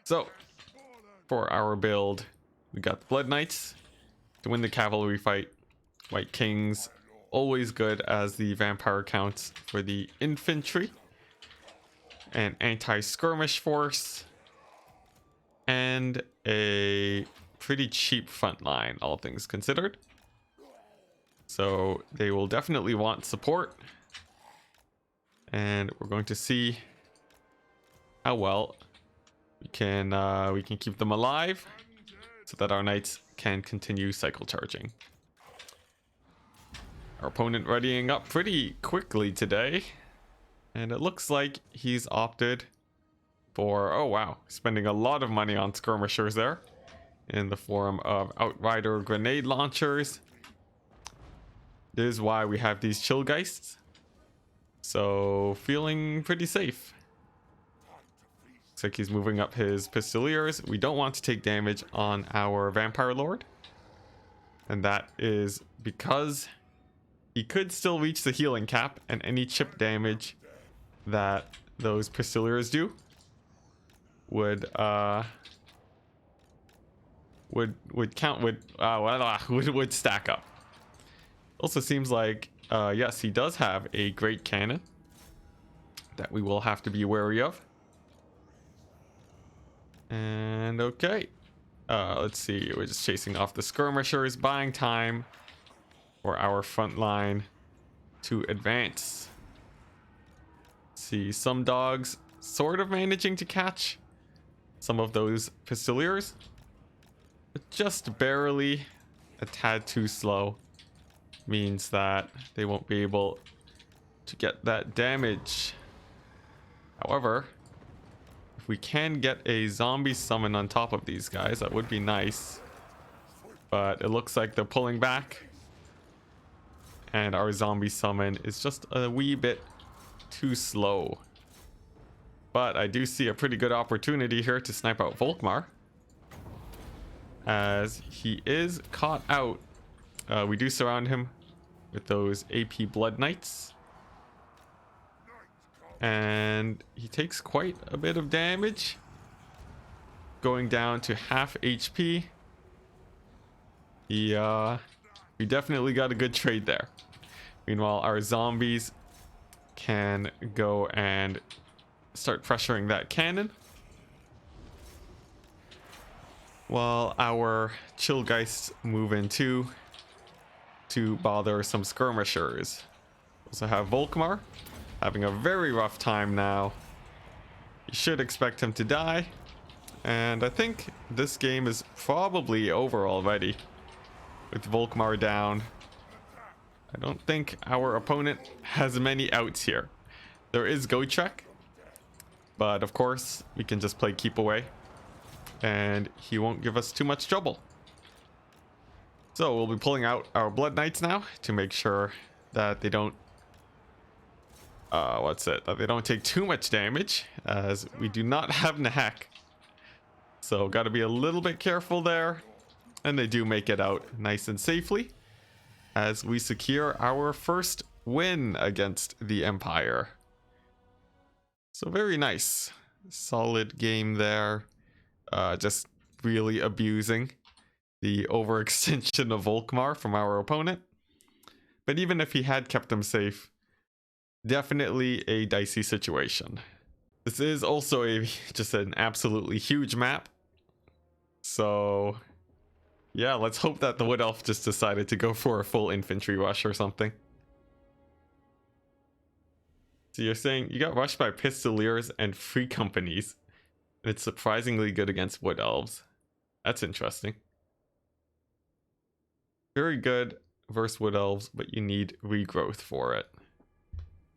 So, for our build, we got the Blood Knights to win the cavalry fight. White Kings, always good as the vampire counts for the infantry. An anti-skirmish force. And a pretty cheap front line, all things considered. So they will definitely want support. And we're going to see how well we can keep them alive so that our knights can continue cycle charging. Our opponent readying up pretty quickly today, and it looks like he's opted for, oh wow, spending a lot of money on skirmishers there in the form of outrider grenade launchers. This is why we have these Chillgeists. So feeling pretty safe. Looks like he's moving up his Pistoliers. We don't want to take damage on our Vampire Lord, and that is because he could still reach the healing cap, and any chip damage that those Pistoliers do would count, would stack up. Also seems like yes, he does have a great cannon that we will have to be wary of. And okay, let's see, we're just chasing off the skirmishers, buying time for our front line to advance. See, some dogs sort of managing to catch some of those Pistoliers, but just barely. A tad too slow means that they won't be able to get that damage. However, if we can get a zombie summon on top of these guys, that would be nice. But it looks like they're pulling back, and our zombie summon is just a wee bit too slow. But I do see a pretty good opportunity here to snipe out Volkmar, as he is caught out. We do surround him with those AP Blood Knights, and he takes quite a bit of damage, going down to half HP. We definitely got a good trade there. Meanwhile, our zombies can go and start pressuring that cannon, while our Chillgeists move in too to bother some skirmishers. Also have Volkmar having a very rough time now. You should expect him to die, and I think this game is probably over already with Volkmar down. I don't think our opponent has many outs here. There is Gotrek, but of course we can just play keep away and he won't give us too much trouble. So we'll be pulling out our Blood Knights now to make sure that they don't that they don't take too much damage, as we do not have Nahek. So got to be a little bit careful there, and they do make it out nice and safely as we secure our first win against the Empire. So very nice, solid game there. Just really abusing the overextension of Volkmar from our opponent. But even if he had kept him safe, definitely a dicey situation. This is also just an absolutely huge map. So yeah, let's hope that the Wood Elf just decided to go for a full infantry rush or something. So you're saying you got rushed by Pistoliers and Free Companies, and it's surprisingly good against Wood Elves. That's interesting. Very good versus Wood Elves, but you need regrowth for it.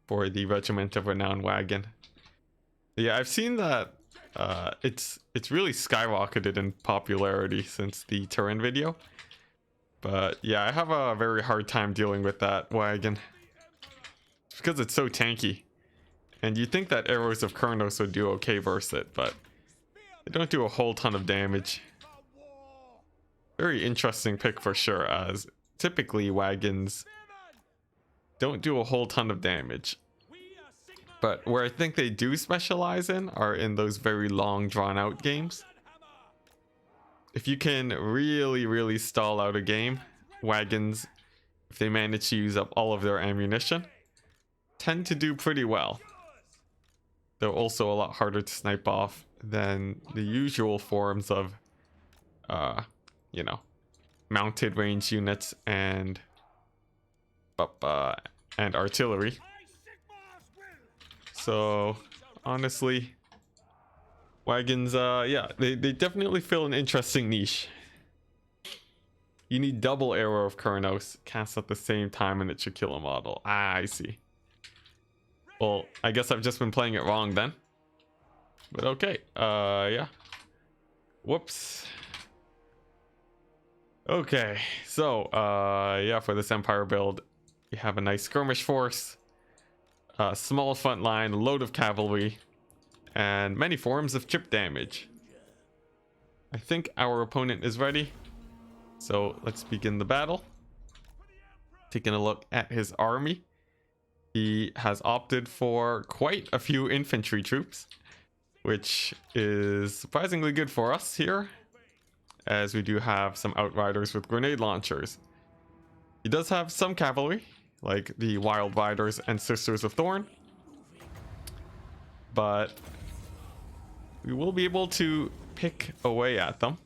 For the Regiment of Renown wagon. Yeah, I've seen that it's really skyrocketed in popularity since the Turin video. But yeah, I have a very hard time dealing with that wagon. It's because it's so tanky. And you'd think that Arrows of Kurnos would do okay versus it, but they don't do a whole ton of damage. Very interesting pick for sure, as typically wagons don't do a whole ton of damage. But where I think they do specialize in are in those very long, drawn-out games. If you can really stall out a game, wagons, if they manage to use up all of their ammunition, tend to do pretty well. They're also a lot harder to snipe off than the usual forms of, you know, mounted range units and artillery. So honestly, wagons, yeah, they definitely fill an interesting niche. You need double Arrow of Kurnos cast at the same time and it should kill a model. Ah, I see. Well, I guess I've just been playing it wrong then. But okay, yeah. Whoops. Okay, so, yeah, for this Empire build, we have a nice skirmish force, a small front line, a load of cavalry, and many forms of chip damage. I think our opponent is ready, so let's begin the battle. Taking a look at his army, he has opted for quite a few infantry troops, which is surprisingly good for us here, as we do have some outriders with grenade launchers. He does have some cavalry, like the Wild Riders and Sisters of Thorn, but we will be able to pick away at them,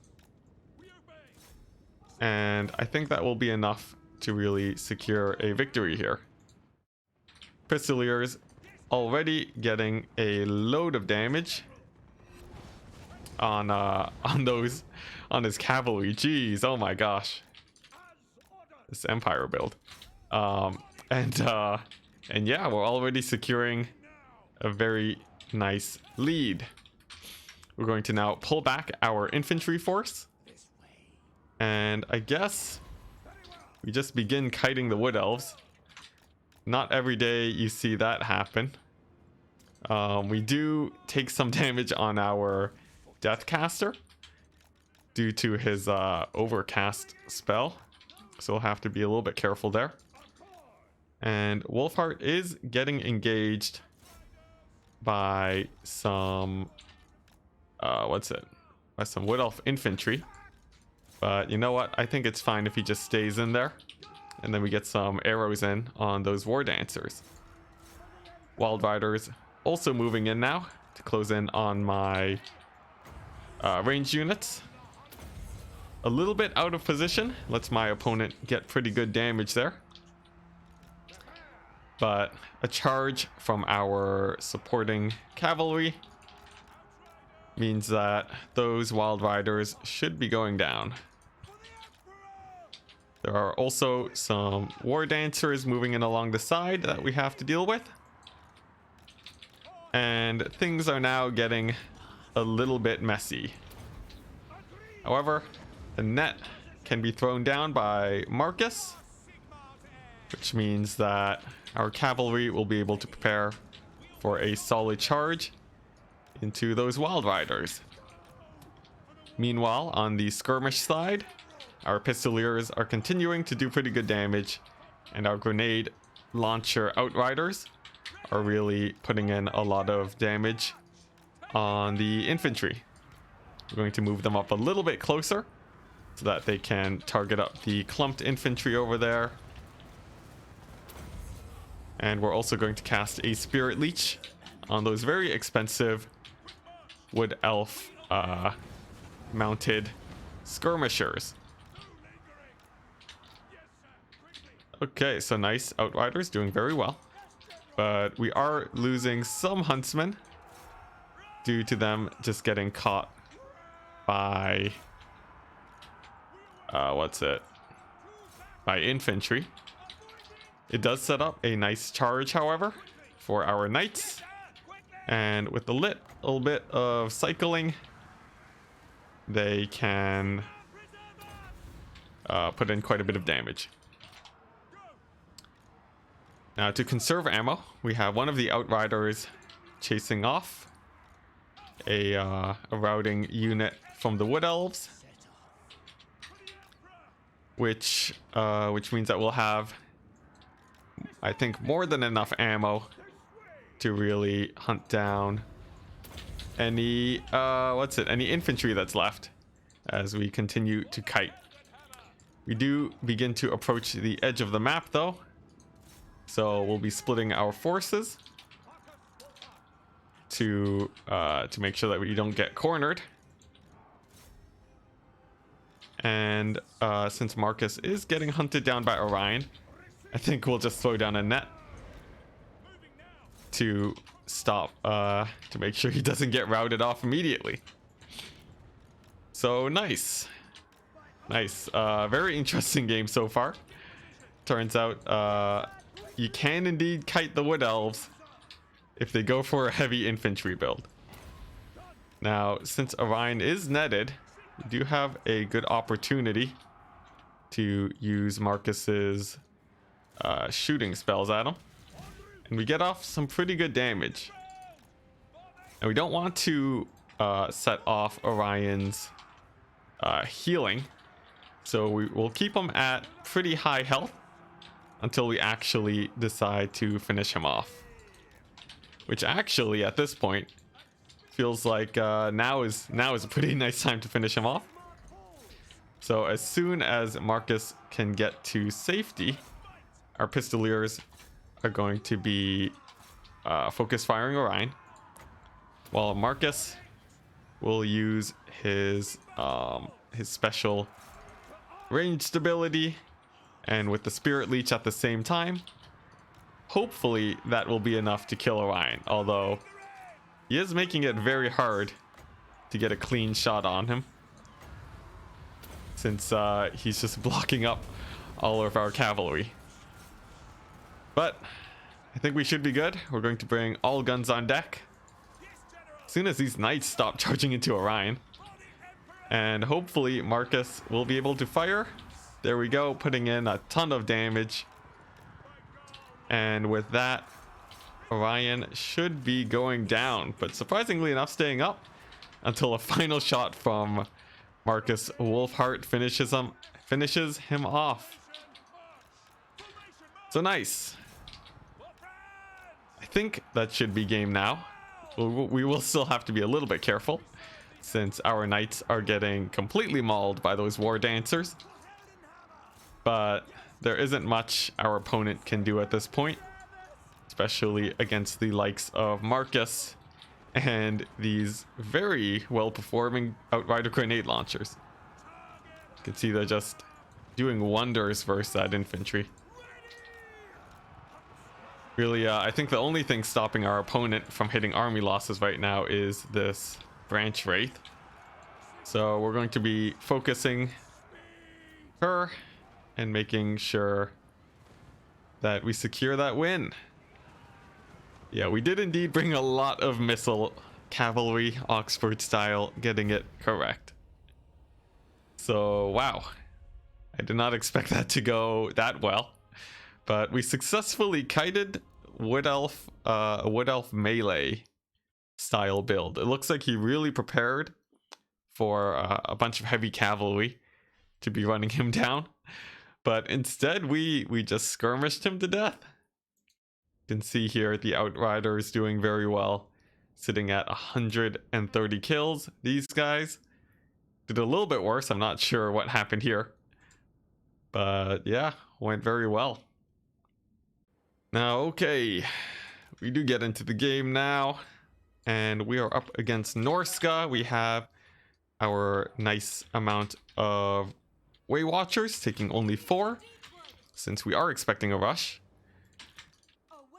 and I think that will be enough to really secure a victory here. Pistoliers already getting a load of damage on his cavalry. Jeez, oh my gosh, this Empire build. And yeah, we're already securing a very nice lead. We're going to now pull back our infantry force, and I guess we just begin kiting the Wood Elves. Not every day you see that happen. We do take some damage on our Deathcaster due to his overcast spell, so we'll have to be a little bit careful there. And Wolfheart is getting engaged by some by some Wood Elf infantry, but you know what, I think it's fine if he just stays in there, and then we get some arrows in on those War Dancers. Wild Riders also moving in now to close in on my ranged units. A little bit out of position, lets my opponent get pretty good damage there, but a charge from our supporting cavalry means that those Wild Riders should be going down. There are also some War Dancers moving in along the side that we have to deal with, and things are now getting a little bit messy. However, the net can be thrown down by Marcus, which means that our cavalry will be able to prepare for a solid charge into those Wild Riders. Meanwhile, on the skirmish side, our Pistoliers are continuing to do pretty good damage, and our grenade launcher outriders are really putting in a lot of damage on the infantry. We're going to move them up a little bit closer so that they can target up the clumped infantry over there. And we're also going to cast a Spirit Leech on those very expensive Wood Elf mounted skirmishers. Okay, so nice. Outriders doing very well, but we are losing some huntsmen due to them just getting caught by by infantry. It does set up a nice charge, however, for our knights, and with a little bit of cycling, they can put in quite a bit of damage. Now, to conserve ammo, we have one of the outriders chasing off a routing unit from the Wood Elves, which means that we'll have, I think, more than enough ammo to really hunt down any any infantry that's left as we continue to kite. We do begin to approach the edge of the map though, so we'll be splitting our forces to make sure that we don't get cornered. And since Marcus is getting hunted down by Orion, I think we'll just throw down a net to stop, to make sure he doesn't get routed off immediately. So nice. Very interesting game so far. Turns out you can indeed kite the Wood Elves if they go for a heavy infantry build. Now, since Orion is netted, we do have a good opportunity to use Marcus's shooting spells at him, and we get off some pretty good damage. And we don't want to set off Orion's healing, so we will keep him at pretty high health until we actually decide to finish him off, which actually at this point feels like now is a pretty nice time to finish him off. So as soon as Marcus can get to safety, our pistoliers are going to be focus firing Orion, while Marcus will use his special ranged ability, and with the Spirit Leech at the same time, hopefully that will be enough to kill Orion, although he is making it very hard to get a clean shot on him, since he's just blocking up all of our cavalry. But I think we should be good. We're going to bring all guns on deck as soon as these knights stop charging into Orion, and hopefully Marcus will be able to fire. There we go, putting in a ton of damage. And with that, Orion should be going down, but surprisingly enough staying up until a final shot from Marcus Wolfheart finishes him off. So nice. I think that should be game now. We will still have to be a little bit careful, since our knights are getting completely mauled by those war dancers. But there isn't much our opponent can do at this point, especially against the likes of Marcus and these very well performing Outrider grenade launchers. You can see they're just doing wonders versus that infantry. Really, I think the only thing stopping our opponent from hitting army losses right now is this branch wraith. So we're going to be focusing her and making sure that we secure that win. Yeah, we did indeed bring a lot of missile cavalry, Oxford style, getting it correct. So wow, I did not expect that to go that well, but we successfully kited Wood Elf, a Wood Elf melee style build. It looks like he really prepared for a bunch of heavy cavalry to be running him down, but instead we just skirmished him to death. You can see here the Outriders doing very well, sitting at 130 kills. These guys did a little bit worse. I'm not sure what happened here, but yeah, went very well. Now, okay, we do get into the game now, and we are up against Norsca. We have our nice amount of Way Watchers, taking only 4, since we are expecting a rush.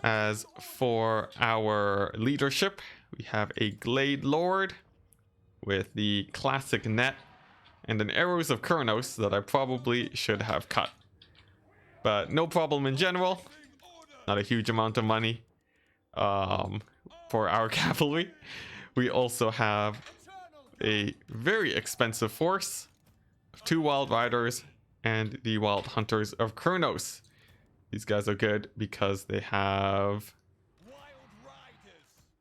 As for our leadership, we have a Glade Lord with the classic net and an Arrows of Kurnos that I probably should have cut. But no problem in general. Not a huge amount of money for our cavalry. We also have a very expensive force of 2 Wild Riders and the Wild Hunters of Kurnos. These guys are good because they have...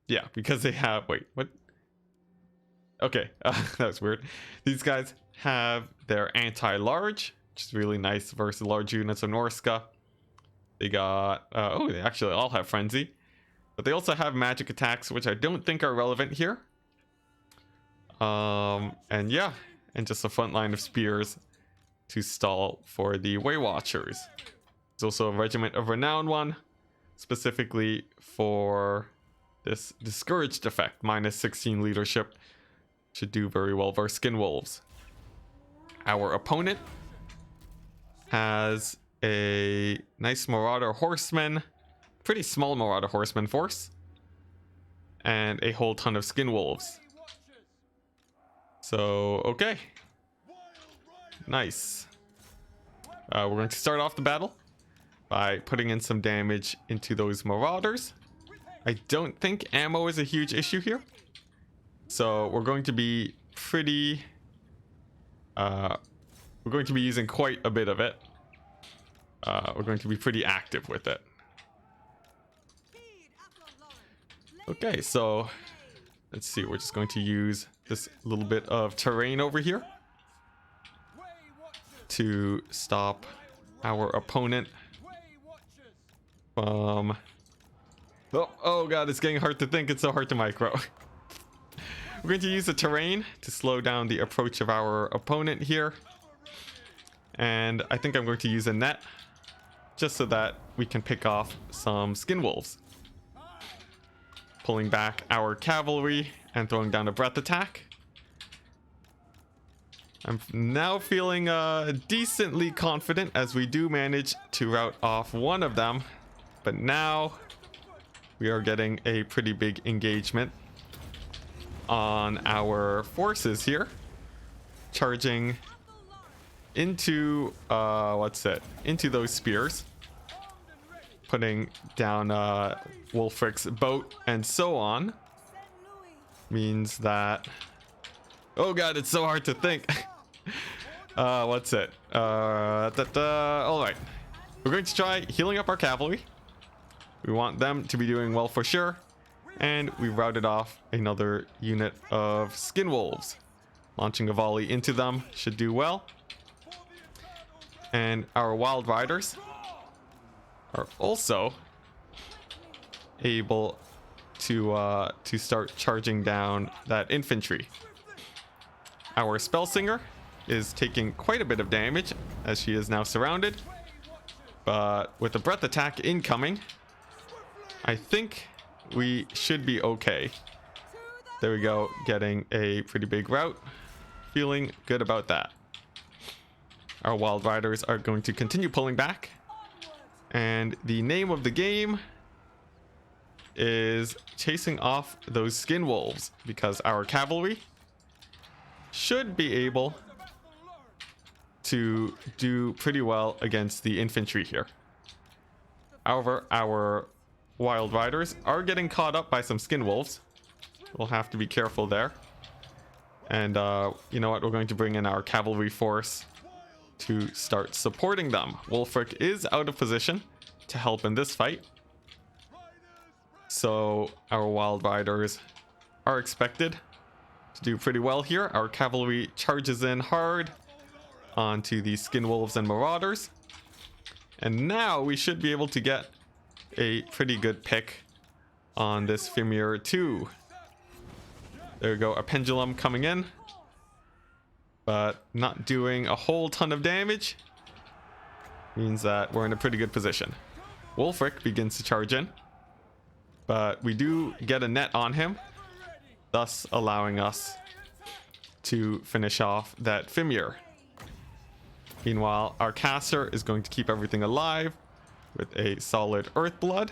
Yeah, because they have... Wait, what? Okay, that was weird. These guys have their anti-large, which is really nice versus large units of Norsca. They got... oh, they actually all have Frenzy. But they also have magic attacks, which I don't think are relevant here. And yeah, and just a front line of spears to stall for the Way Watchers. There's also a Regiment of Renown one, specifically for this Discouraged effect. Minus 16 leadership. Should do very well versus Skin Wolves. Our opponent has a nice Marauder Horseman, pretty small Marauder Horseman force, and a whole ton of Skin Wolves. So, okay. Nice. We're going to start off the battle by putting in some damage into those Marauders. I don't think ammo is a huge issue here. So we're going to be pretty... we're going to be using quite a bit of it. We're going to be pretty active with it. Okay, so let's see. We're just going to use this little bit of terrain over here to stop our opponent from... Oh god, it's getting hard to think. It's so hard to micro. We're going to use the terrain to slow down the approach of our opponent here. And I think I'm going to use a net just so that we can pick off some Skin Wolves. Pulling back our cavalry and throwing down a breath attack. I'm now feeling decently confident as we do manage to rout off one of them. But now we are getting a pretty big engagement on our forces here. Charging into, into those spears. Putting down Wulfric's boat and so on. Means that... Oh god, it's so hard to think. All right. We're going to try healing up our cavalry. We want them to be doing well for sure. And we routed off another unit of Skin Wolves. Launching a volley into them should do well. And our Wild Riders are also able to start charging down that infantry. Our Spellsinger is taking quite a bit of damage as she is now surrounded. But with the breath attack incoming, I think we should be okay. There we go, getting a pretty big rout. Feeling good about that. Our Wild Riders are going to continue pulling back. And the name of the game is chasing off those Skin Wolves, because our cavalry should be able to do pretty well against the infantry here. However, our Wild Riders are getting caught up by some Skin Wolves. We'll have to be careful there. And you know what? We're going to bring in our cavalry force to start supporting them. Wulfric is out of position to help in this fight. So our Wild Riders are expected to do pretty well here. Our cavalry charges in hard onto the Skin Wolves and Marauders. And now we should be able to get a pretty good pick on this Fimir 2. There we go, a Pendulum coming in, but not doing a whole ton of damage. Means that we're in a pretty good position. Wulfric begins to charge in, but we do get a net on him, thus allowing us to finish off that Fimir. Meanwhile, our caster is going to keep everything alive with a solid Earth Blood.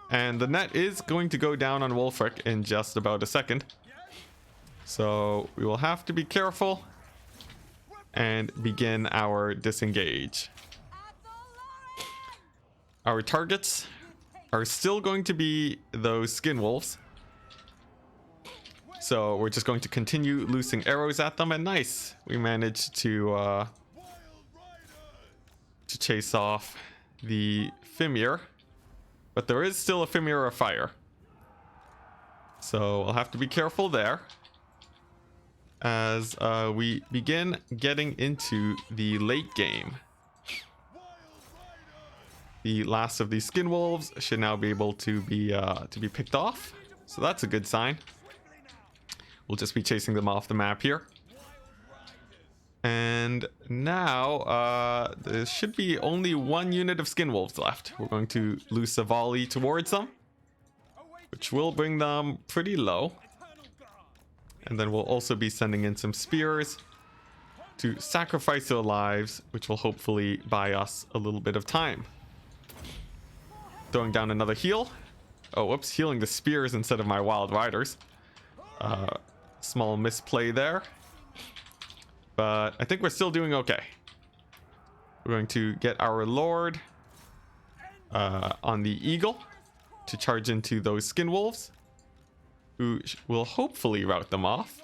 And the net is going to go down on Wulfric in just about a second. So we will have to be careful and begin our disengage. Our targets are still going to be those Skin Wolves. So we're just going to continue loosing arrows at them, and nice. We managed to chase off the Fimir. But there is still a Fimir of Fire. So we'll have to be careful there as we begin getting into the late game. The last of these skin wolves should now be able to be picked off. So that's a good sign. We'll just be chasing them off the map here. And now there should be only one unit of skin wolves left. We're going to loose a volley towards them, which will bring them pretty low. And then we'll also be sending in some spears to sacrifice their lives, which will hopefully buy us a little bit of time. Throwing down another heal. Oh, whoops, healing the spears instead of my wild riders. Small misplay there. But I think we're still doing okay. We're going to get our Lord on the Eagle to charge into those skin wolves, who will hopefully rout them off.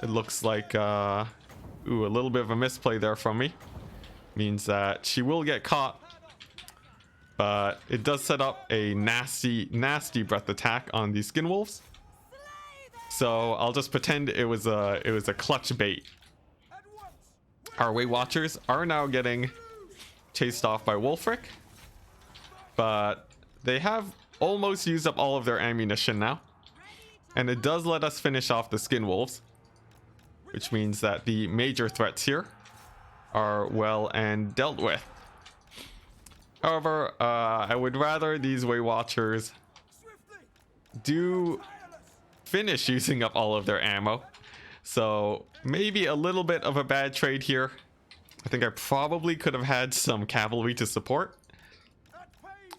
It looks like, a little bit of a misplay there from me. Means that she will get caught. But it does set up a nasty, nasty breath attack on these skin wolves. So I'll just pretend it was a clutch bait. Our Weight Watchers are now getting chased off by Wulfric. But they have almost used up all of their ammunition now. And it does let us finish off the skin wolves, which means that the major threats here are well and dealt with. However, I would rather these Weight Watchers do finish using up all of their ammo. So maybe a little bit of a bad trade here. I think I probably could have had some cavalry to support,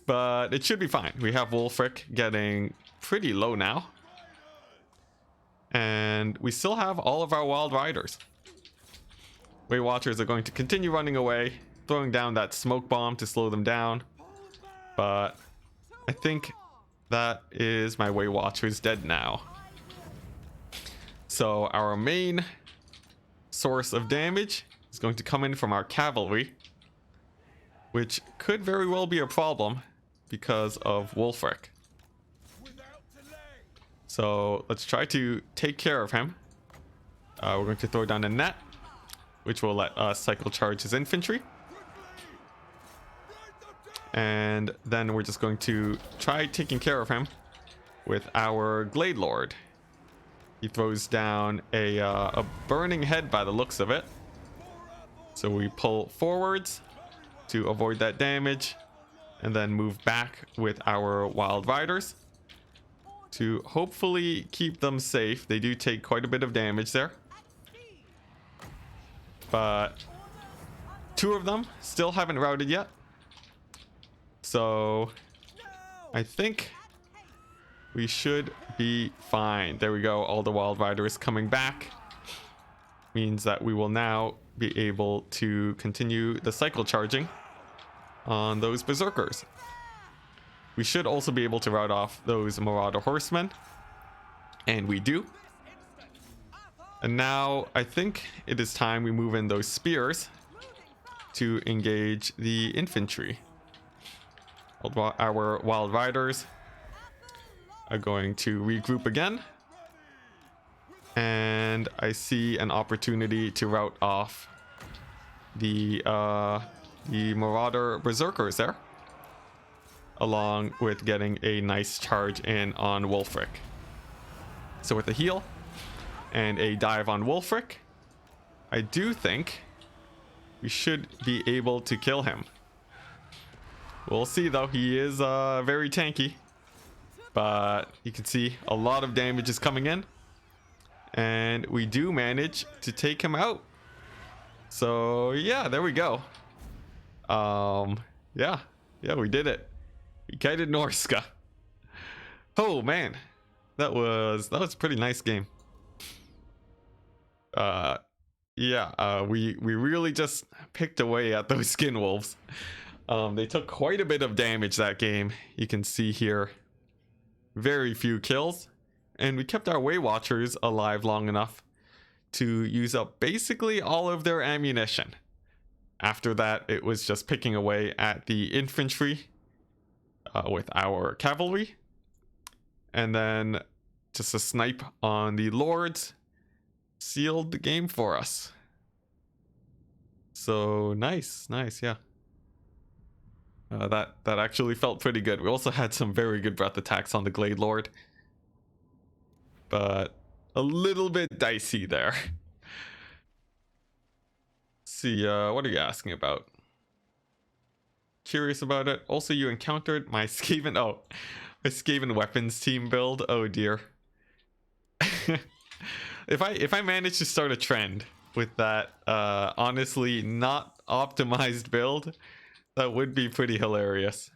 but it should be fine. We have Wulfric getting pretty low now, and we still have all of our wild riders. Weight Watchers are going to continue running away, throwing down that smoke bomb to slow them down. But I think that is my Weight Watchers dead now. So our main source of damage is going to come in from our cavalry, which could very well be a problem because of Wulfric. So let's try to take care of him. We're going to throw down a net, which will let us cycle charge his infantry. And then we're just going to try taking care of him with our Glade Lord. He throws down a burning head by the looks of it. So we pull forwards to avoid that damage, and then move back with our Wild Riders to hopefully keep them safe. They do take quite a bit of damage there, but two of them still haven't routed yet. So I think we should be fine. There we go. All the Wild Riders coming back means that we will now be able to continue the cycle charging on those Berserkers. We should also be able to rout off those Marauder Horsemen, and we do. And now I think it is time we move in those spears to engage the infantry. Our Wild Riders are going to regroup again, and I see an opportunity to rout off the Marauder Berserkers there, along with getting a nice charge in on Wulfric. So with a heal and a dive on Wulfric, I do think we should be able to kill him. We'll see though. He is very tanky, but you can see a lot of damage is coming in, and we do manage to take him out. So yeah, there we go. Yeah, we did it. We kited Norsca. Oh man, that was a pretty nice game. We really just picked away at those skin wolves. They took quite a bit of damage that game. You can see here, very few kills, and we kept our Weight Watchers alive long enough to use up basically all of their ammunition. After that, it was just picking away at the infantry with our cavalry, and then just a snipe on the lords sealed the game for us. So nice, yeah. That actually felt pretty good. We also had some very good breath attacks on the Glade Lord, but a little bit dicey there. See, what are you asking about? Curious about it. Also, you encountered my Skaven. Oh, my Skaven weapons team build. Oh dear. If I manage to start a trend with that, honestly not optimized build, that would be pretty hilarious.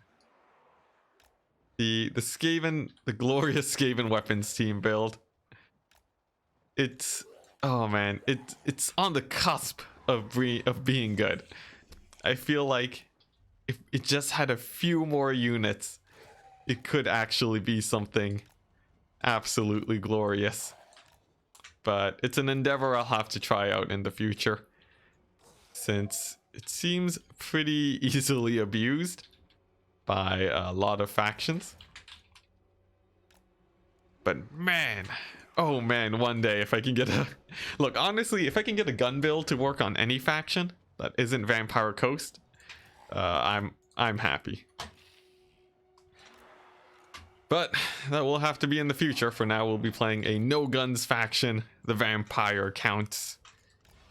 The Skaven, the glorious Skaven weapons team build. It's, oh man, it's on the cusp of being good. I feel like if it just had a few more units, it could actually be something absolutely glorious. But it's an endeavor I'll have to try out in the future, since it seems pretty easily abused by a lot of factions. But man, oh man, one day if I can get a look, honestly, if I can get a gun build to work on any faction that isn't Vampire Coast, I'm happy. But that will have to be in the future. For now, we'll be playing a no guns faction, the Vampire Counts.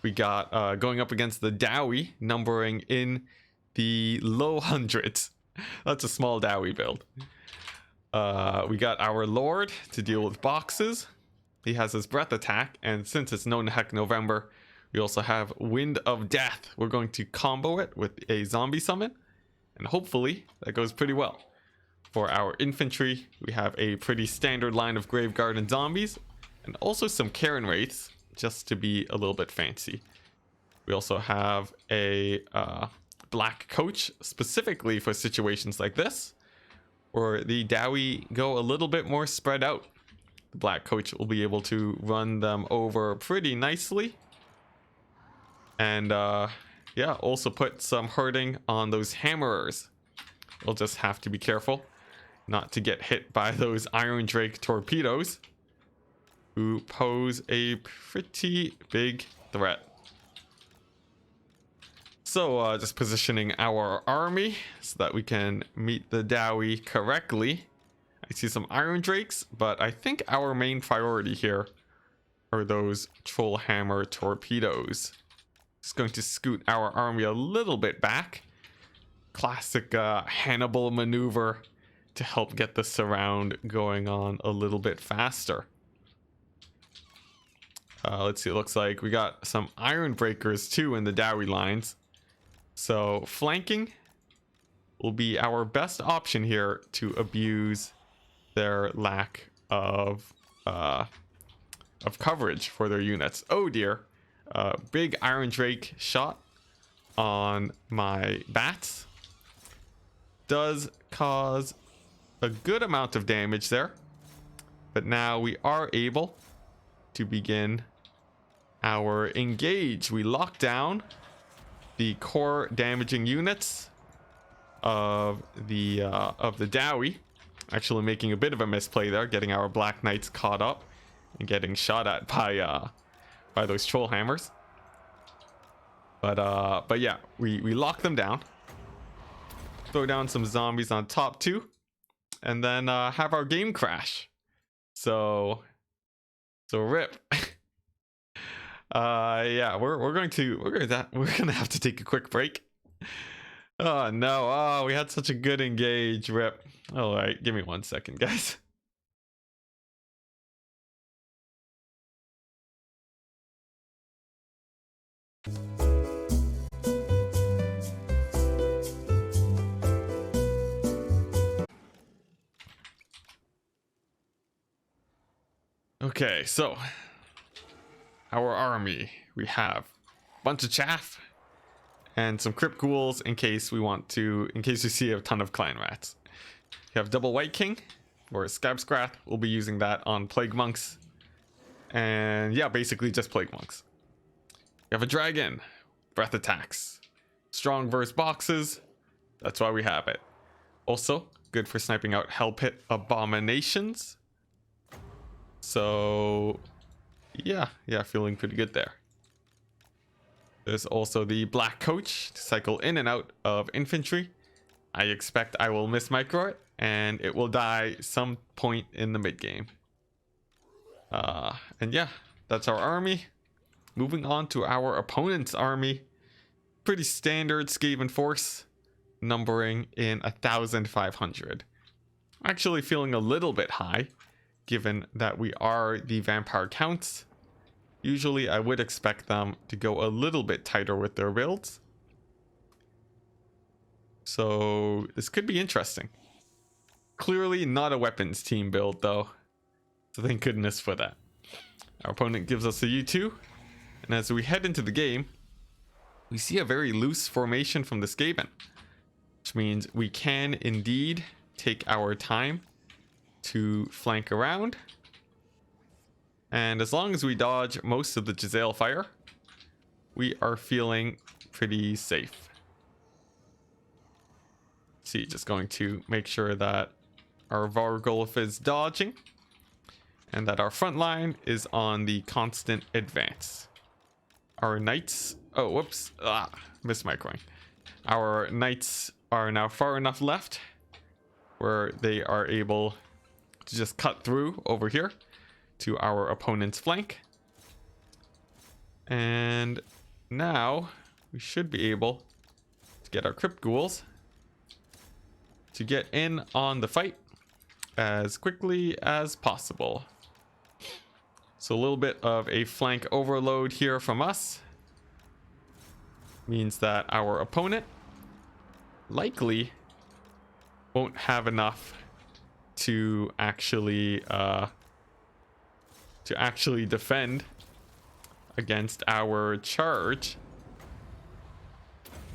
We got going up against the Dowie, numbering in the low hundreds. That's a small Dowie build. We got our Lord to deal with boxes. He has his breath attack, and since it's No Heck November, we also have Wind of Death. We're going to combo it with a zombie summon, and hopefully that goes pretty well. For our infantry, we have a pretty standard line of Graveguard and zombies, and also some Karen Wraiths, just to be a little bit fancy. We also have a black coach, specifically for situations like this, where the Dowie go a little bit more spread out. The black coach will be able to run them over pretty nicely. And yeah, also put some hurting on those hammerers. We'll just have to be careful not to get hit by those Iron Drake torpedoes, who pose a pretty big threat. So just positioning our army so that we can meet the Dowie correctly. I see some Iron Drakes, but I think our main priority here are those Troll Hammer torpedoes. Just going to scoot our army a little bit back. Classic Hannibal maneuver to help get the surround going on a little bit faster. Let's see, it looks like we got some Iron Breakers too in the Dowie lines. So flanking will be our best option here to abuse their lack of coverage for their units. Oh dear, big Iron Drake shot on my bats does cause a good amount of damage there, but now we are able to begin our engage. We lock down the core damaging units of the Dowie, actually making a bit of a misplay there, getting our Black Knights caught up and getting shot at by those troll hammers. But yeah, we lock them down, throw down some zombies on top too, and then have our game crash. So rip. Yeah, we're gonna have to take a quick break. Oh no, oh, we had such a good engage. Rip. All right, give me 1 second, guys. Okay, so our army, we have a bunch of chaff and some crypt ghouls in case we see a ton of clan rats. You have double white king or Scabscrath. We'll be using that on plague monks, and yeah, basically just plague monks. You have a dragon, breath attacks, strong versus boxes. That's why we have it. Also good for sniping out hell pit abominations. So yeah, feeling pretty good there. There's also the black coach to cycle in and out of infantry I expect I will miss micro it, and it will die some point in the mid game. And yeah, that's our army. Moving on to our opponent's army. Pretty standard Skaven force, numbering in 1,500. Actually feeling a little bit high, given that we are the vampire counts. Usually I would expect them to go a little bit tighter with their builds. So this could be interesting. Clearly not a weapons team build though. So thank goodness for that. Our opponent gives us a U2. And as we head into the game, we see a very loose formation from the Skaven. Which means we can indeed take our time to flank around. And as long as we dodge most of the Giselle fire, we are feeling pretty safe. See, just going to make sure that our Vargulf is dodging and that our front line is on the constant advance. Our knights, oh whoops, missed my coin. Our knights are now far enough left where they are able to just cut through over here to our opponent's flank. And now we should be able to get our crypt ghouls to get in on the fight as quickly as possible. So a little bit of a flank overload here from us means that our opponent likely won't have enough to actually defend against our charge,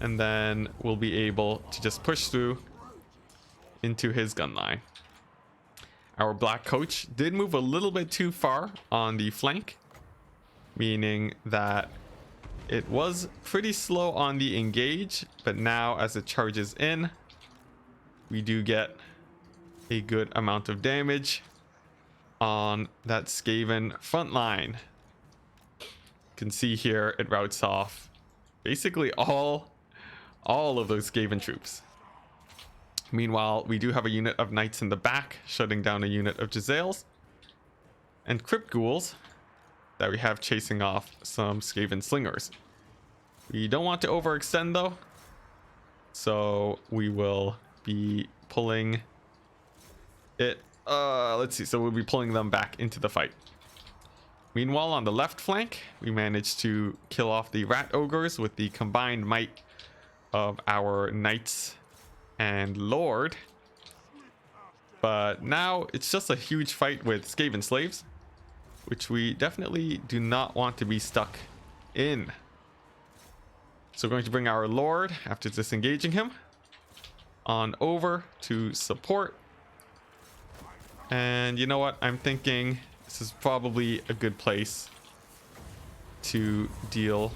and then we'll be able to just push through into his gun line. Our black coach did move a little bit too far on the flank, meaning that it was pretty slow on the engage, but now as it charges in, we do get a good amount of damage on that Skaven front line. You can see here it routes off basically all of those Skaven troops. Meanwhile, we do have a unit of knights in the back, shutting down a unit of Giselles and crypt ghouls that we have chasing off some Skaven slingers. We don't want to overextend though, so we will be pulling it. Let's see. So we'll be pulling them back into the fight. Meanwhile, on the left flank, we managed to kill off the rat ogres with the combined might of our knights and lord. But now it's just a huge fight with Skaven slaves, which we definitely do not want to be stuck in. So we're going to bring our lord, after disengaging him, on over to support. And you know what? I'm thinking this is probably a good place to deal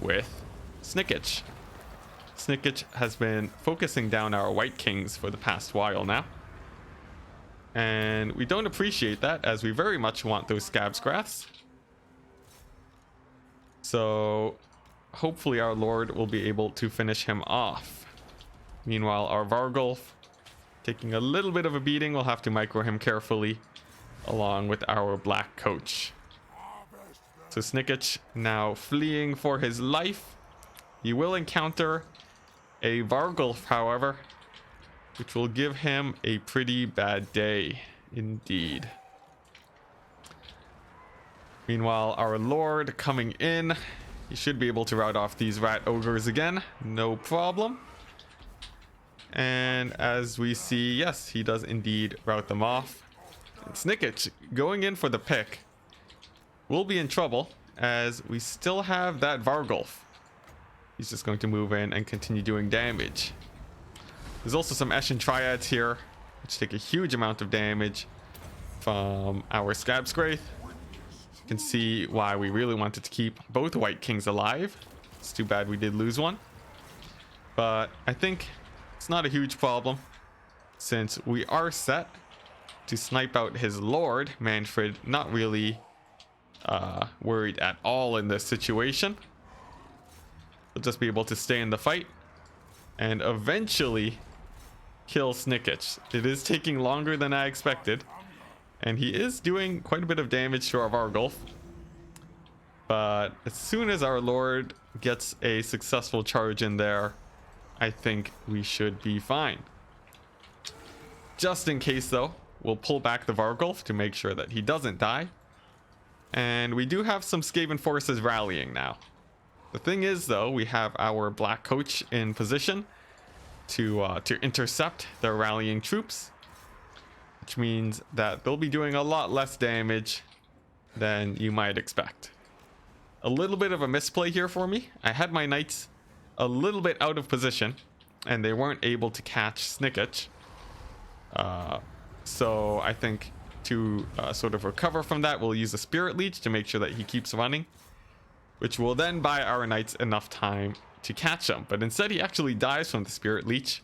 with Snickage. Snickage has been focusing down our White Kings for the past while now. And we don't appreciate that, as we very much want those Scab Scraths. So hopefully our Lord will be able to finish him off. Meanwhile, our Vargulf, taking a little bit of a beating, we'll have to micro him carefully, along with our Black Coach. So Snickage now fleeing for his life. He will encounter a Vargulf, however, which will give him a pretty bad day indeed. Meanwhile, our Lord coming in, he should be able to rout off these rat ogres again, no problem. And as we see, yes, he does indeed rout them off. And Snickage going in for the pick will be in trouble, as we still have that Vargulf. He's just going to move in and continue doing damage. There's also some Eshin Triads here, which take a huge amount of damage from our Scab Scrath. You can see why we really wanted to keep both White Kings alive. It's too bad we did lose one. But I think it's not a huge problem, since we are set to snipe out his Lord. Manfred not really worried at all in this situation. We'll just be able to stay in the fight and eventually kill Snicketch. It is taking longer than I expected, and he is doing quite a bit of damage to our Vargulf. But as soon as our Lord gets a successful charge in there, I think we should be fine. Just in case though, we'll pull back the Vargulf to make sure that he doesn't die. And we do have some Skaven forces rallying now. The thing is though, we have our Black Coach in position to intercept their rallying troops, which means that they'll be doing a lot less damage than you might expect. A little bit of a misplay here for me. I had my knights a little bit out of position and they weren't able to catch Snicketch. So I think to sort of recover from that, we'll use a Spirit Leech to make sure that he keeps running, which will then buy our knights enough time to catch him. But instead he actually dies from the Spirit Leech,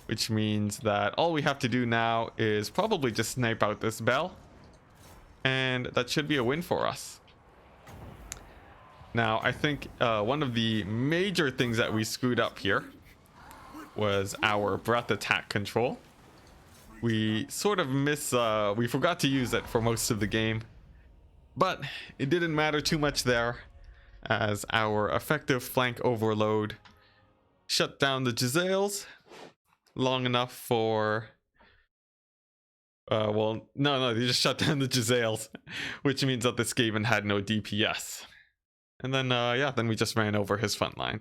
which means that all we have to do now is probably just snipe out this bell, and that should be a win for us. Now I think one of the major things that we screwed up here was our breath attack control. We sort of we forgot to use it for most of the game, but it didn't matter too much there, as our effective flank overload shut down the Giselles long enough for well, no, they just shut down the Giselles, which means that the Skaven had no DPS. And then yeah, then we just ran over his front line.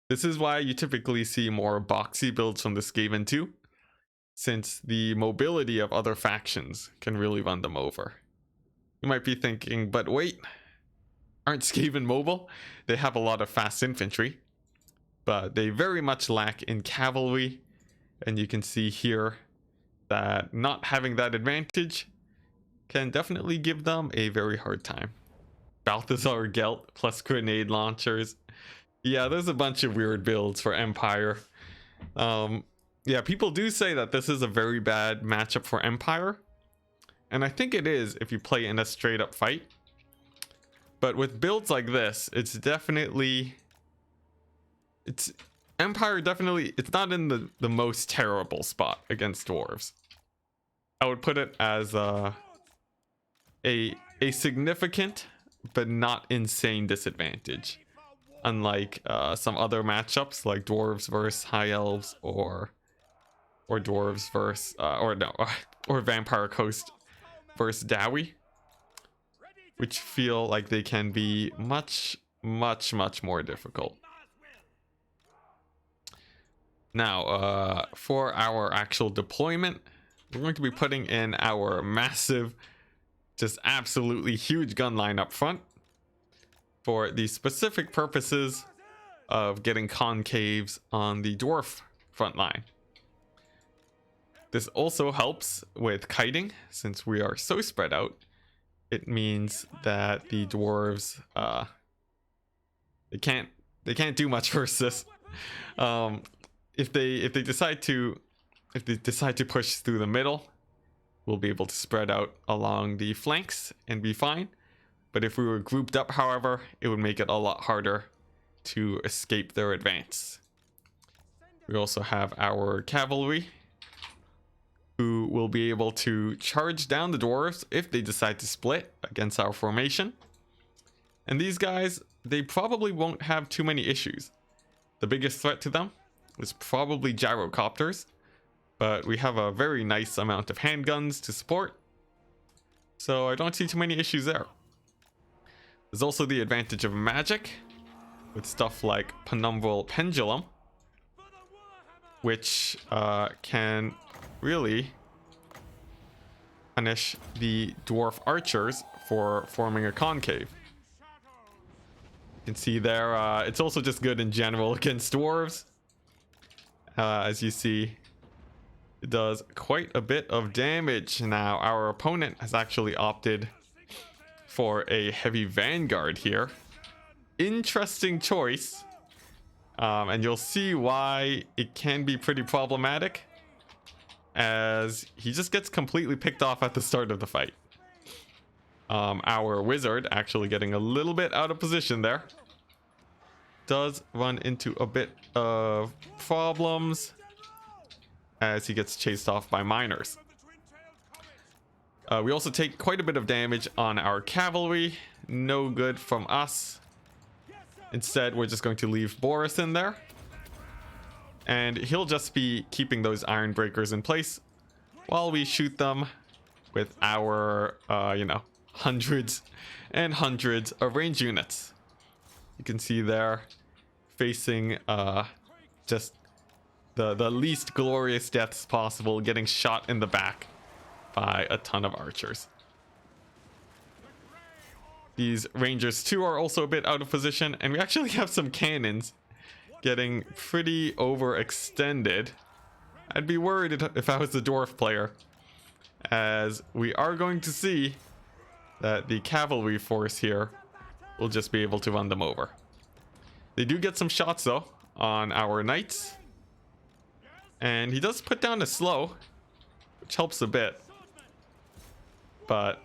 This is why you typically see more boxy builds from the Skaven too, since the mobility of other factions can really run them over. You might be thinking, but wait, aren't Skaven mobile? They have a lot of fast infantry, but they very much lack in cavalry, and you can see here that not having that advantage can definitely give them a very hard time. Balthazar Gelt plus grenade launchers. Yeah, there's a bunch of weird builds for Empire. Yeah, people do say that this is a very bad matchup for Empire, and I think it is if you play in a straight up fight. But with builds like this, it's Empire definitely, it's not in the most terrible spot against Dwarves. I would put it as a significant but not insane disadvantage, unlike some other matchups like Dwarves versus High Elves, or Dwarves versus or Vampire Coast versus Dowie, which feel like they can be much more difficult. Now for our actual deployment, we're going to be putting in our massive, just absolutely huge gun line up front for the specific purposes of getting concaves on the dwarf front line. This also helps with kiting, since we are so spread out. It means that the dwarves they can't do much versus this. If they decide to push through the middle, we'll be able to spread out along the flanks and be fine. But if we were grouped up, however, it would make it a lot harder to escape their advance. We also have our cavalry, who will be able to charge down the dwarves if they decide to split against our formation. And these guys, they probably won't have too many issues. The biggest threat to them is probably gyrocopters, but we have a very nice amount of handguns to support, so I don't see too many issues there. There's also the advantage of magic with stuff like Penumbral Pendulum, which can really punish the dwarf archers for forming a concave. You can see there, it's also just good in general against dwarves. As you see, it does quite a bit of damage. Now our opponent has actually opted for a heavy vanguard here. Interesting choice, and you'll see why it can be pretty problematic, as he just gets completely picked off at the start of the fight. Our wizard actually getting a little bit out of position there. does run into a bit of problems as he gets chased off by miners. We also take quite a bit of damage on our cavalry. No good from us. Instead, we're just going to leave Boris in there. And he'll just be keeping those iron breakers in place while we shoot them with our, hundreds and hundreds of range units. You can see there facing just the least glorious deaths possible, getting shot in the back by a ton of archers. These rangers too are also a bit out of position, and we actually have some cannons getting pretty overextended. I'd be worried if I was the dwarf player, as we are going to see that the cavalry force here will just be able to run them over. They do get some shots though on our knights, and he does put down a slow, which helps a bit. But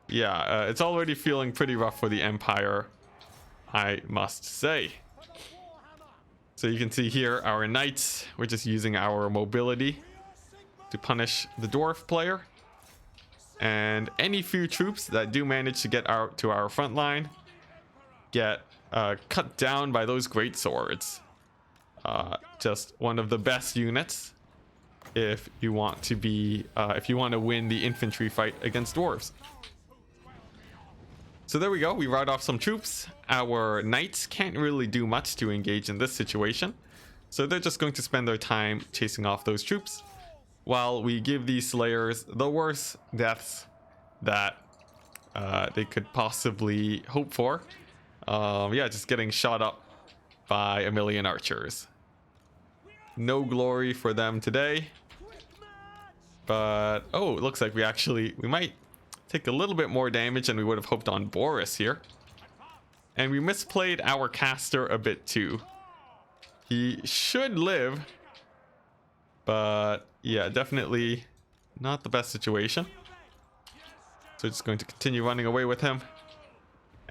yeah, it's already feeling pretty rough for the Empire, I must say. So you can see here our knights, we're just using our mobility to punish the dwarf player. And any few troops that do manage to get out to our front line get cut down by those great swords. Just one of the best units if you want to be if you want to win the infantry fight against dwarves. So there we go, we ride off some troops. Our knights can't really do much to engage in this situation, so they're just going to spend their time chasing off those troops while we give these slayers the worst deaths that they could possibly hope for. Yeah, just getting shot up by a million archers. No glory for them today. But oh, it looks like we might take a little bit more damage than we would have hoped on Boris here. And we misplayed our caster a bit too. He should live, but yeah, definitely not the best situation. So just going to continue running away with him.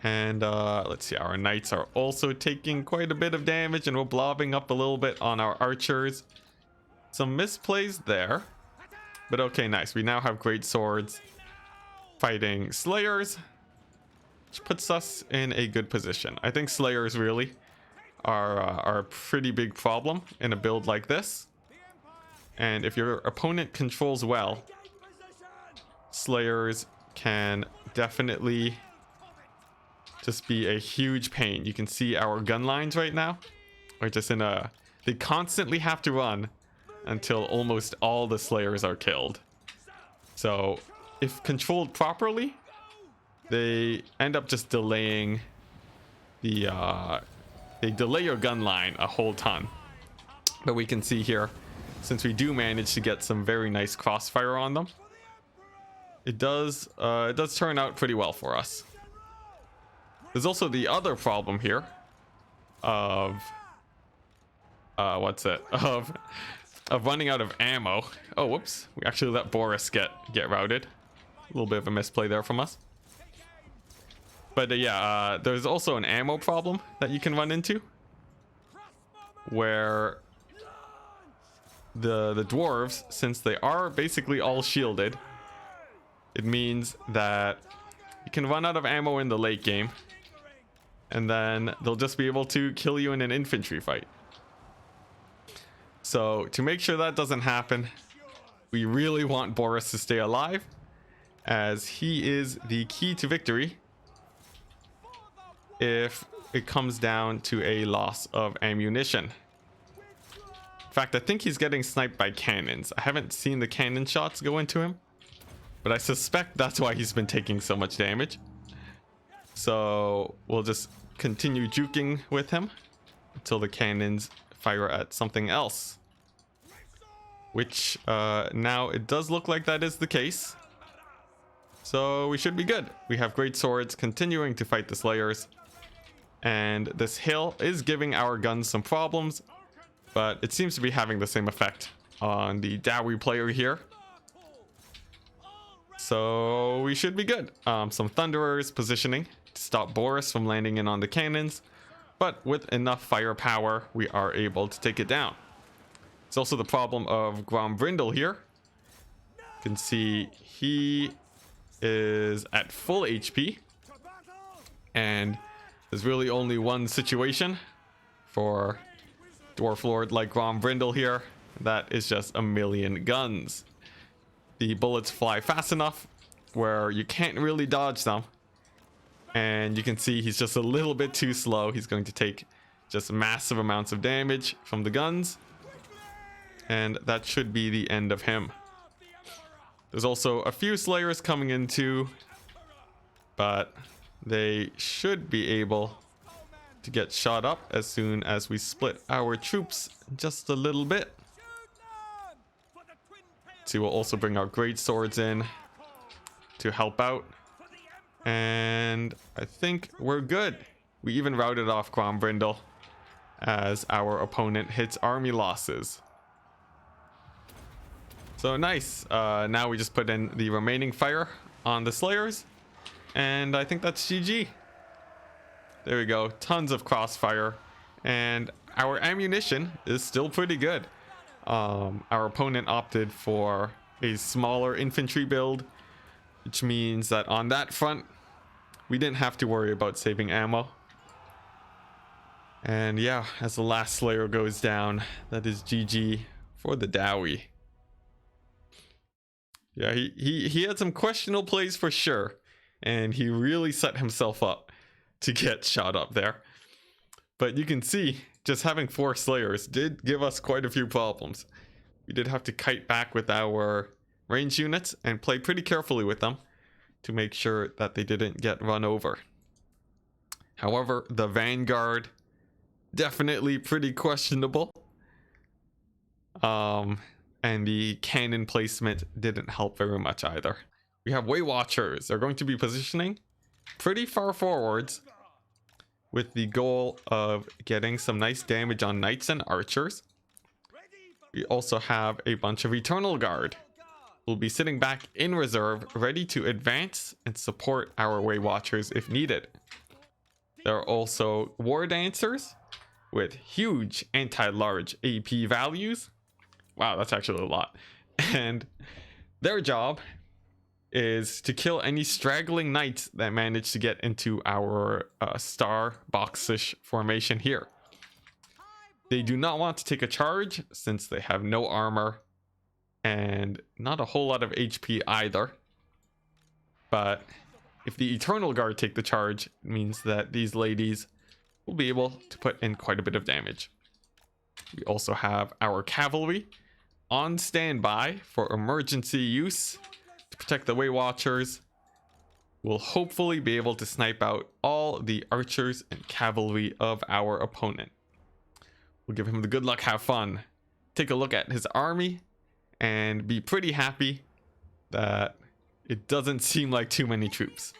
And let's see, our knights are also taking quite a bit of damage, and we're blobbing up a little bit on our archers. Some misplays there, but okay, nice. We now have great swords fighting slayers, which puts us in a good position. I think slayers really are a pretty big problem in a build like this. And if your opponent controls well, slayers can definitely just be a huge pain. You can see our gun lines right now are just in a... They constantly have to run until almost all the slayers are killed. So if controlled properly, they end up just delaying the... They delay your gun line a whole ton. But we can see here, since we do manage to get some very nice crossfire on them, it does turn out pretty well for us. There's also the other problem here of of running out of ammo. Oh, whoops, we actually let Boris get routed. A little bit of a misplay there from us. But yeah, there's also an ammo problem that you can run into, where the dwarves, since they are basically all shielded, it means that you can run out of ammo in the late game, and then they'll just be able to kill you in an infantry fight. So to make sure that doesn't happen, we really want Boris to stay alive, as he is the key to victory if it comes down to a loss of ammunition. In fact, I think he's getting sniped by cannons. I haven't seen the cannon shots go into him, but I suspect that's why he's been taking so much damage. So we'll just continue juking with him until the cannons fire at something else, which now it does look like that is the case. So we should be good. We have great swords continuing to fight the slayers, and this hill is giving our guns some problems, but it seems to be having the same effect on the Dowry player here. So we should be good. Some Thunderers positioning to stop Boris from landing in on the cannons, but with enough firepower, we are able to take it down. It's also the problem of Grombrindle here. You can see he is at full HP, and there's really only one situation for Dwarf Lord like Grombrindle here. That is just a million guns. The bullets fly fast enough where you can't really dodge them. And you can see he's just a little bit too slow. He's going to take just massive amounts of damage from the guns. And that should be the end of him. There's also a few Slayers coming in too, but they should be able to get shot up as soon as we split our troops just a little bit. So we'll also bring our great swords in to help out. And I think we're good. We even routed off Grombrindle as our opponent hits army losses. So nice. Now we just put in the remaining fire on the Slayers. And I think that's GG. There we go. Tons of crossfire. And our ammunition is still pretty good. Our opponent opted for a smaller infantry build, which means that on that front, we didn't have to worry about saving ammo. And yeah, as the last Slayer goes down, that is GG for the Dowie. Yeah, he had some questionable plays for sure, and he really set himself up to get shot up there. But you can see, just having 4 Slayers did give us quite a few problems. We did have to kite back with our range units and play pretty carefully with them to make sure that they didn't get run over. However, the Vanguard, definitely pretty questionable. And the cannon placement didn't help very much either. We have Way Watchers. They're going to be positioning pretty far forwards with the goal of getting some nice damage on knights and archers. We also have a bunch of Eternal Guard. We'll be sitting back in reserve, ready to advance and support our Way Watchers if needed. There are also War Dancers with huge anti-large AP values. Wow, that's actually a lot. And their job is to kill any straggling knights that manage to get into our star boxish formation here. They do not want to take a charge since they have no armor and not a whole lot of HP either. But if the Eternal Guard take the charge, it means that these ladies will be able to put in quite a bit of damage. We also have our cavalry on standby for emergency use to protect the Way Watchers. We'll hopefully be able to snipe out all the archers and cavalry of our opponent. We'll give him the good luck, have fun, take a look at his army, and be pretty happy that it doesn't seem like too many troops.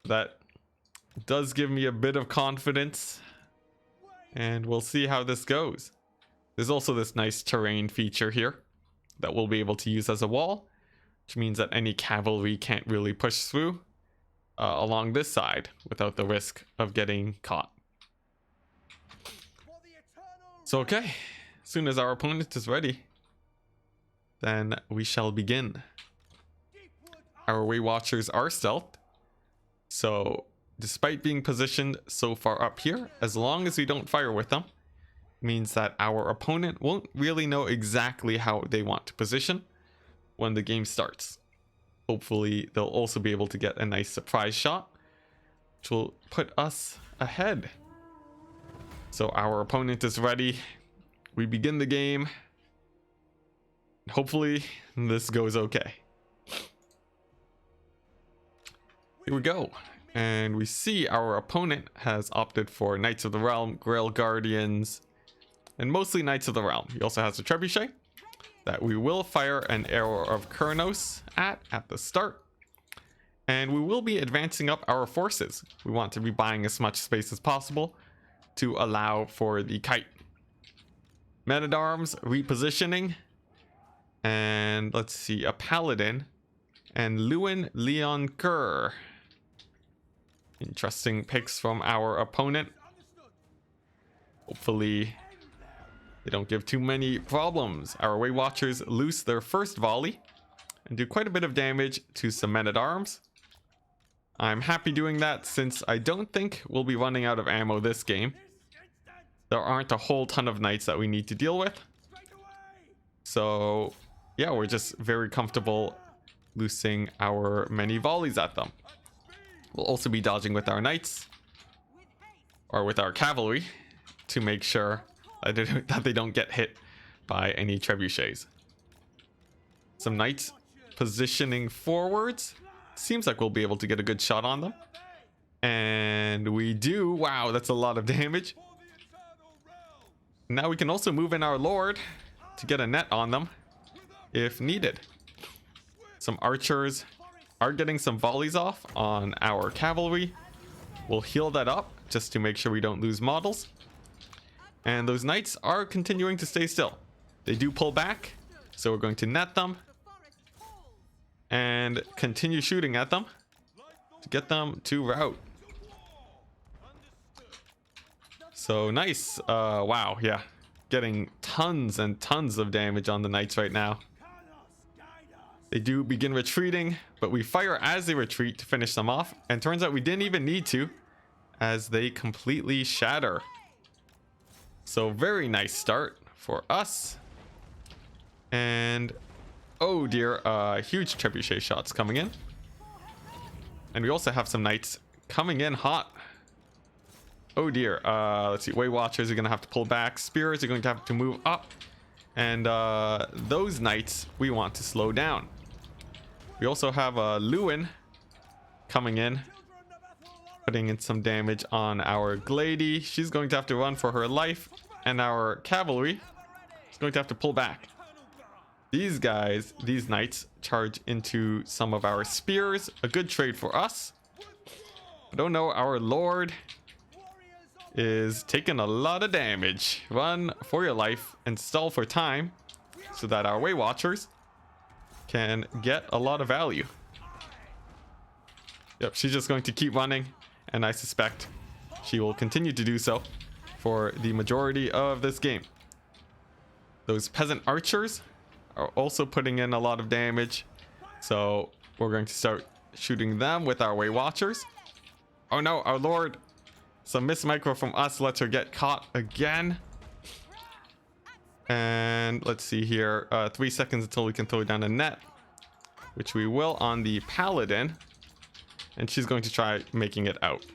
That does give me a bit of confidence, and we'll see how this goes. There's also this nice terrain feature here that we'll be able to use as a wall, which means that any cavalry can't really push through along this side without the risk of getting caught. So okay, as soon as our opponent is ready, then we shall begin. Our Way Watchers are stealthed, so despite being positioned so far up here, as long as we don't fire with them, means that our opponent won't really know exactly how they want to position when the game starts. Hopefully they'll also be able to get a nice surprise shot, which will put us ahead. So our opponent is ready. We begin the game. Hopefully this goes okay. Here we go. And we see our opponent has opted for Knights of the Realm, Grail Guardians, and mostly Knights of the Realm. He also has a Trebuchet that we will fire an Arrow of Kurnos at the start. And we will be advancing up our forces. We want to be buying as much space as possible to allow for the kite. Men-at-Arms repositioning. And let's see, a Paladin and Lewin Leon Kerr. Interesting picks from our opponent. Hopefully they don't give too many problems. Our Way Watchers loose their first volley and do quite a bit of damage to some men-at-arms. I'm happy doing that since I don't think we'll be running out of ammo this game. There aren't a whole ton of knights that we need to deal with. So yeah, we're just very comfortable loosing our many volleys at them. We'll also be dodging with our knights, or with our cavalry, to make sure that they don't get hit by any trebuchets. Some knights positioning forwards. Seems like we'll be able to get a good shot on them. And we do. Wow, that's a lot of damage. Now we can also move in our lord to get a net on them if needed. Some archers are getting some volleys off on our cavalry. We'll heal that up just to make sure we don't lose models. And those knights are continuing to stay still. They do pull back, so we're going to net them and continue shooting at them to get them to rout. So nice. Wow, yeah. Getting tons and tons of damage on the knights right now. They do begin retreating, but we fire as they retreat to finish them off. And turns out we didn't even need to, as they completely shatter. So very nice start for us. And oh dear, huge trebuchet shots coming in. And we also have some knights coming in hot. Oh dear, let's see, Way Watchers are going to have to pull back. Spears are going to have to move up. And those knights we want to slow down. We also have Lewin coming in, putting in some damage on our Glady. She's going to have to run for her life. And our cavalry is going to have to pull back. These guys, these knights, charge into some of our spears. A good trade for us. But oh no, our lord is taking a lot of damage. Run for your life and stall for time so that our Way Watchers can get a lot of value. Yep, she's just going to keep running, and I suspect she will continue to do so for the majority of this game. Those peasant archers are also putting in a lot of damage, so we're going to start shooting them with our Way Watchers. Oh no, our lord. Some miss micro from us lets her get caught again. And let's see here. 3 seconds until we can throw down a net, which we will on the paladin. And she's going to try making it out.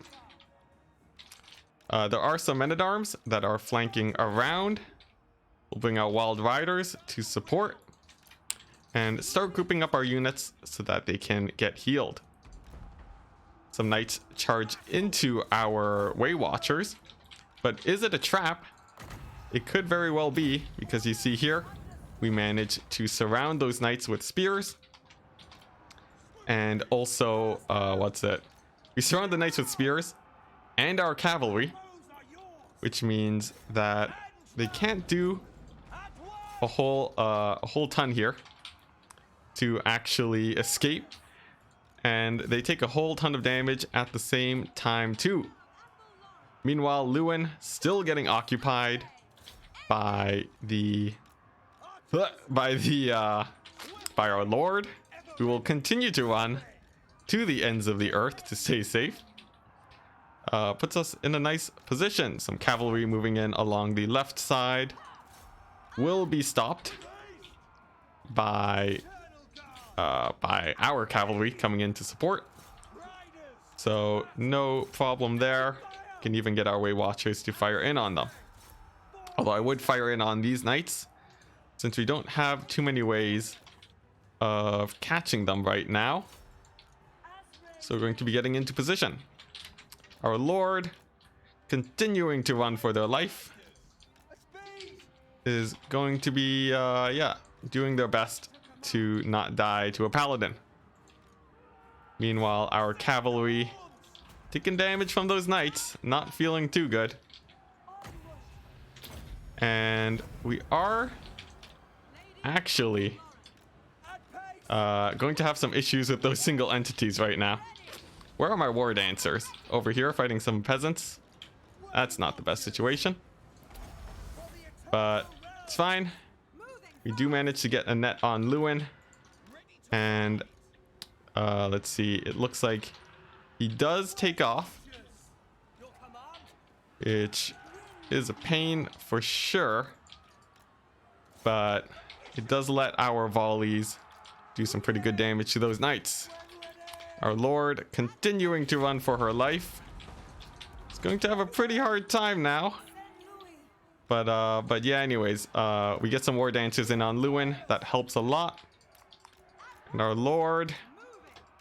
There are some men-at-arms that are flanking around. We'll bring out wild riders to support and start grouping up our units so that they can get healed. Some knights charge into our Way Watchers, but is it a trap? It could very well be, because you see here we manage to surround those knights with spears. And also we surround the knights with spears and our cavalry, which means that they can't do a whole ton here to actually escape, and they take a whole ton of damage at the same time too. Meanwhile, Lewin still getting occupied by our lord, who will continue to run to the ends of the earth to stay safe. Puts us in a nice position. Some cavalry moving in along the left side will be stopped by our cavalry coming in to support. So no problem there. Can even get our Way Watchers to fire in on them. Although I would fire in on these knights, since we don't have too many ways of catching them right now. So we're going to be getting into position. Our lord, continuing to run for their life, is going to be doing their best to not die to a paladin. Meanwhile, our cavalry taking damage from those knights, not feeling too good. And we are actually going to have some issues with those single entities right now. Where are my war dancers? Over here fighting some peasants. That's not the best situation. but it's fine. We do manage to get a net on Lewin. And let's see. It looks like he does take off, which is a pain for sure. But it does let our volleys do some pretty good damage to those knights. Our Lord continuing to run for her life. It's going to have a pretty hard time now. But yeah, anyways, we get some war dancers in on Lewin. That helps a lot. And our Lord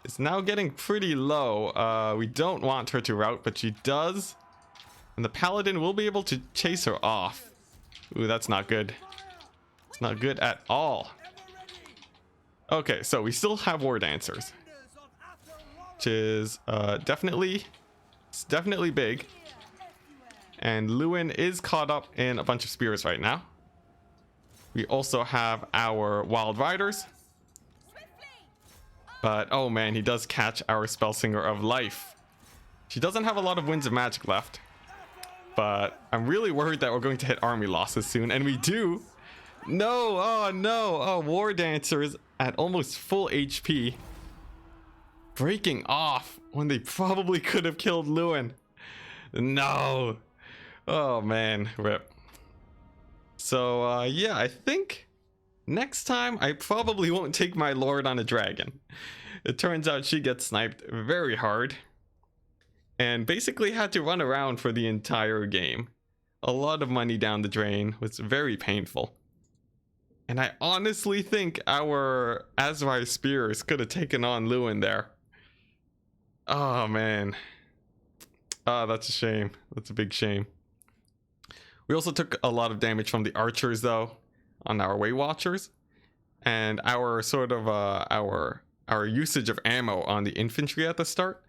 is now getting pretty low. We don't want her to rout, but she does. And the Paladin will be able to chase her off. Ooh, that's not good. It's not good at all. Okay, so we still have war dancers, which is definitely big. And Lewin is caught up in a bunch of spears right now. We also have our Wild Riders. But, oh man, he does catch our Spellsinger of Life. She doesn't have a lot of Winds of Magic left. But I'm really worried that we're going to hit army losses soon. And we do. No, oh no. Oh, War Dancers at almost full HP. Breaking off when they probably could have killed Lewin. No. Oh man, rip. So yeah, I think next time I probably won't take my Lord on a dragon. It turns out she gets sniped very hard and basically had to run around for the entire game. A lot of money down the drain, was very painful. And I honestly think our Azrai Spears could have taken on Lewin there. Oh man. Oh, that's a shame. That's a big shame. We also took a lot of damage from the archers though on our Way Watchers, and our sort of our usage of ammo on the infantry at the start.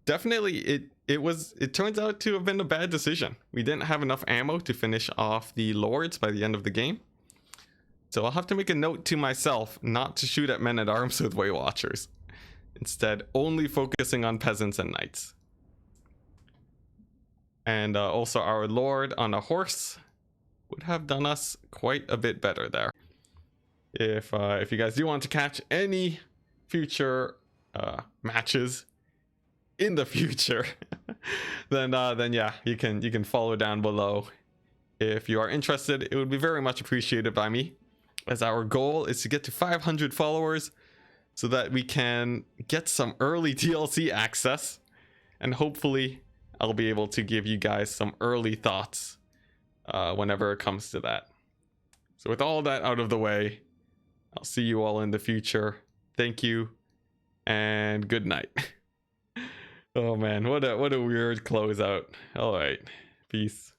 Definitely it turns out to have been a bad decision. We didn't have enough ammo to finish off the lords by the end of the game. So I'll have to make a note to myself not to shoot at men-at-arms with Way Watchers. Instead, only focusing on peasants and knights. And also our Lord on a horse would have done us quite a bit better there. If you guys do want to catch any future matches in the future, then yeah, you can follow down below. If you are interested, it would be very much appreciated by me, as our goal is to get to 500 followers so that we can get some early DLC access, and hopefully I'll be able to give you guys some early thoughts whenever it comes to that. So with all that out of the way, I'll see you all in the future. Thank you and good night. Oh man, what a weird closeout. All right, peace.